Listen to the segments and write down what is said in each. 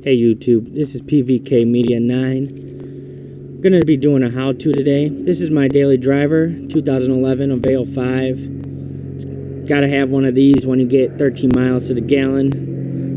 Hey YouTube, this is PVK Media 9. I'm going to be doing a how-to today. This is my daily driver, 2011 Aveo5. Got to have one of these when you get 13 miles to the gallon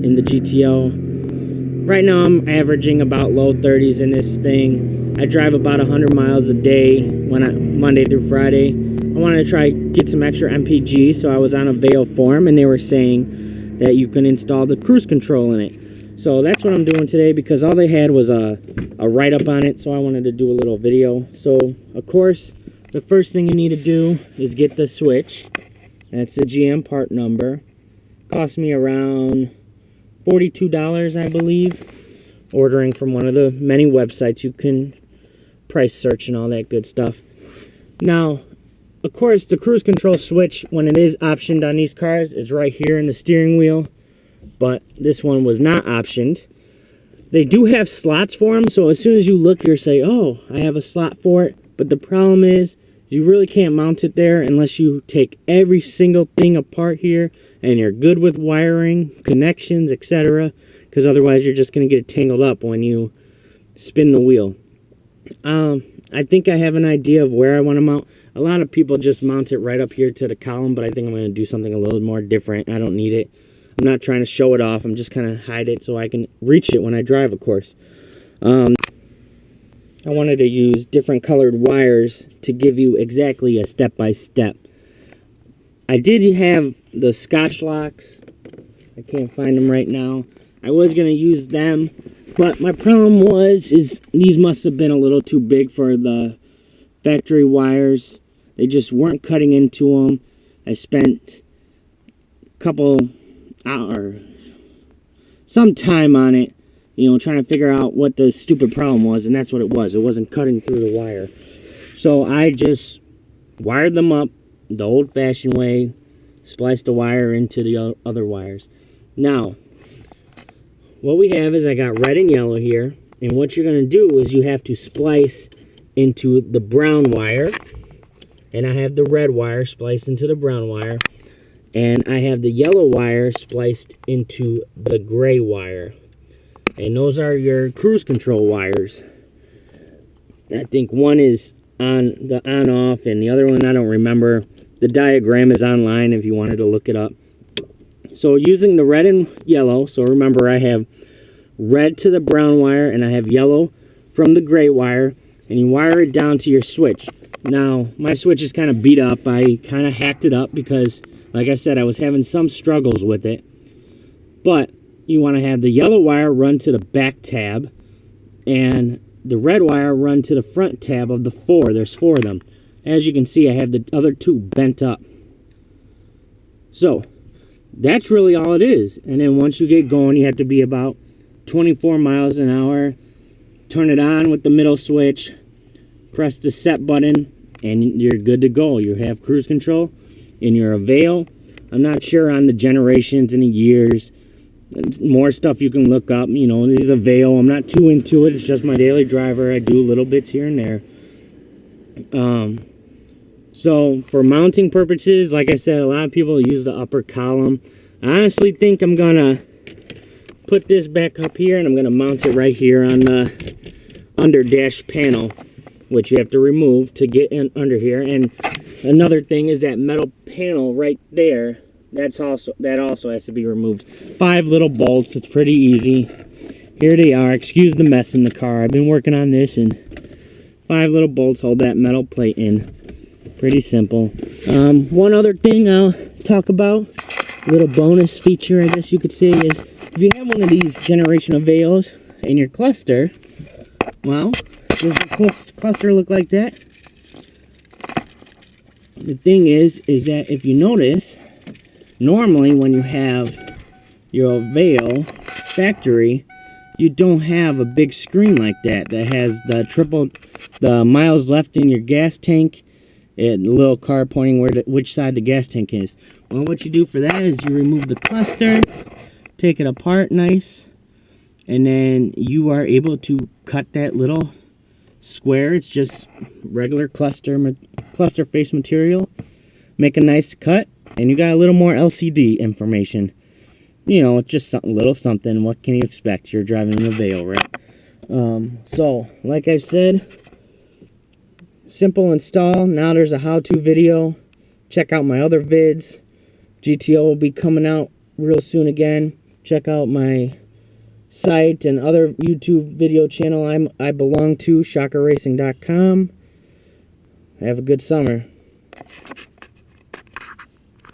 in the GTO. Right now I'm averaging about low 30s in this thing. I drive about 100 miles a day Monday through Friday. I wanted to try get some extra MPG, so I was on Aveo5 and they were saying that you can install the cruise control in it. So that's what I'm doing today because all they had was a write-up on it, so I wanted to do a little video. So, of course, the first thing you need to do is get the switch. That's the GM part number. Cost me around $42, I believe. Ordering from one of the many websites you can price search and all that good stuff. Now, of course, the cruise control switch, when it is optioned on these cars, is right here in the steering wheel. But this one was not optioned. They do have slots for them, so as soon as you look, you'll say, oh, I have a slot for it. But the problem is you really can't mount it there unless you take every single thing apart here and you're good with wiring, connections, etc. Because otherwise you're just going to get it tangled up when you spin the wheel. I think I have an idea of where I want to mount. A lot of people just mount it right up here to the column, but I think I'm going to do something a little more different. I don't need it. I'm not trying to show it off. I'm just kind of hide it so I can reach it when I drive, of course. I wanted to use different colored wires to give you exactly a step-by-step. I did have the Scotch locks. I can't find them right now. I was going to use them, but my problem is these must have been a little too big for the factory wires. They just weren't cutting into them. I spent a couple some time on it, trying to figure out what the stupid problem was, and that's what it was. It wasn't cutting through the wire. So I just wired them up the old-fashioned way, spliced the wire into the other wires. Now, what we have is I got red and yellow here, and what you're going to do is you have to splice into the brown wire, and I have the red wire spliced into the brown wire. And I have the yellow wire spliced into the gray wire. And those are your cruise control wires. I think one is on the on-off and the other one I don't remember. The diagram is online if you wanted to look it up. So using the red and yellow, so remember I have red to the brown wire and I have yellow from the gray wire. And you wire it down to your switch. Now, my switch is kind of beat up. I kind of hacked it up because, like I said, I was having some struggles with it. But you want to have the yellow wire run to the back tab and the red wire run to the front tab of the four. There's four of them. As you can see, I have the other two bent up. So, that's really all it is. And then once you get going, you have to be about 24 miles an hour. Turn it on with the middle switch. Press the set button and you're good to go. You have cruise control in your Aveo. I'm not sure on the generations and the years. More stuff you can look up. This is Aveo. I'm not too into it. It's just my daily driver. I do little bits here and there. So for mounting purposes, like I said, a lot of people use the upper column. I honestly think I'm gonna put this back up here and I'm gonna mount it right here on the under dash panel, which you have to remove to get in under here. And another thing is that metal panel right there, that also has to be removed. 5 little bolts. It's pretty easy. Here they are. Excuse the mess in the car. I've been working on this, and 5 little bolts hold that metal plate in. Pretty simple. One other thing I'll talk about, a little bonus feature I guess you could say, is if you have one of these generation Aveos in your cluster, well, does the cluster look like that? The thing is that if you notice, normally when you have your Aveo factory, you don't have a big screen like that has the miles left in your gas tank and the little car pointing which side the gas tank is. Well, what you do for that is you remove the cluster, take it apart nice, and then you are able to cut that little square. It's just regular cluster face material. Make a nice cut, and you got a little more LCD information. you know, just something, little something. What can you expect? You're driving an Aveo, right? So, like I said, simple install. Now there's a how-to video. Check out my other vids. GTO will be coming out real soon again. Check out my site and other YouTube video channel I belong to, shockerracing.com. Have a good summer.